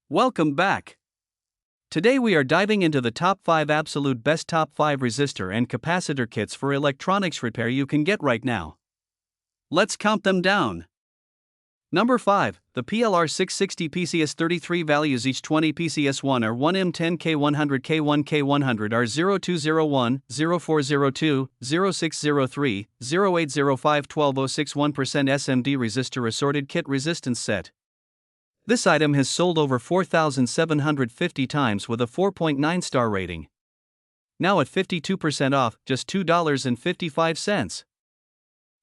Welcome back. Today we are diving into the top 5 absolute best top 5 resistor and capacitor kits for electronics repair you can get right now. Let's count them down. Number 5, the PLR 660 PCS 33 values each 20 PCS1 are 1M10K100K1K100 are 0201, 0402, 0603, 0805 1206 1% SMD Resistor Assorted Kit Resistance Set. This item has sold over 4,750 times with a 4.9 star rating. Now at 52% off, just $2.55.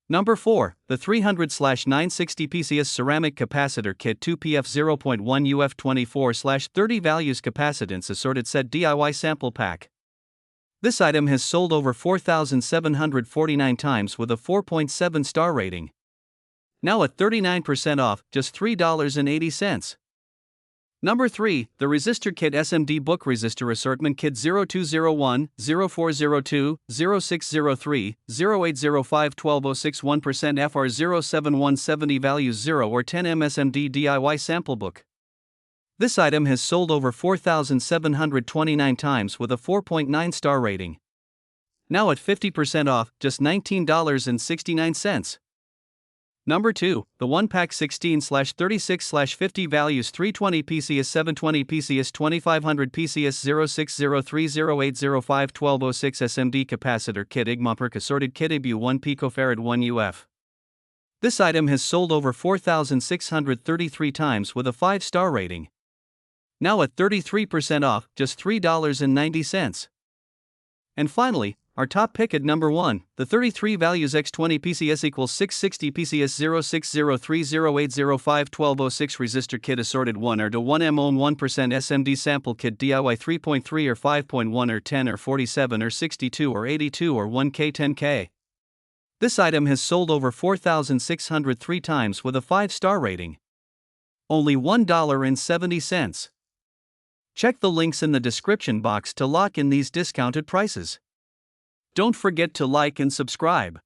Number 4, the 300/960 PCS Ceramic Capacitor Kit 2PF 0.1 UF24/30 Values Capacitance Assorted Set DIY Sample Pack. This item has sold over 4,749 times with a 4.7 star rating. Now at 39% off, just $3.80. Number 3, the Resistor Kit SMD Book Resistor Assortment Kit 0201, 0402, 0603, 0805 1206 1% FR071 70 Values 0 or 10 MSMD DIY Sample Book. This item has sold over 4,729 times with a 4.9 star rating. Now at 50% off, just $19.69. Number 2, the 1-pack 16/36/50 values 320 PCS 720 PCS 2500 PCS 0603 0805 1206 SMD Capacitor Kit igmopnrq Assorted Kit ibuw 1 picofarad 1 UF. This item has sold over 4,633 times with a 5-star rating. Now at 33% off, just $3.90. And finally, our top pick at number 1, the 33valuesX 20 PCS equals 660 PCS 0603 0805 1206 Resistor Kit Assorted 1 or to 1M own 1% SMD Sample Kit DIY 3.3 or 5.1 or 10 or 47 or 62 or 82 or 1K 10K. This item has sold over 4,603 times with a 5-star rating. Only $1.70. Check the links in the description box to lock in these discounted prices. Don't forget to like and subscribe.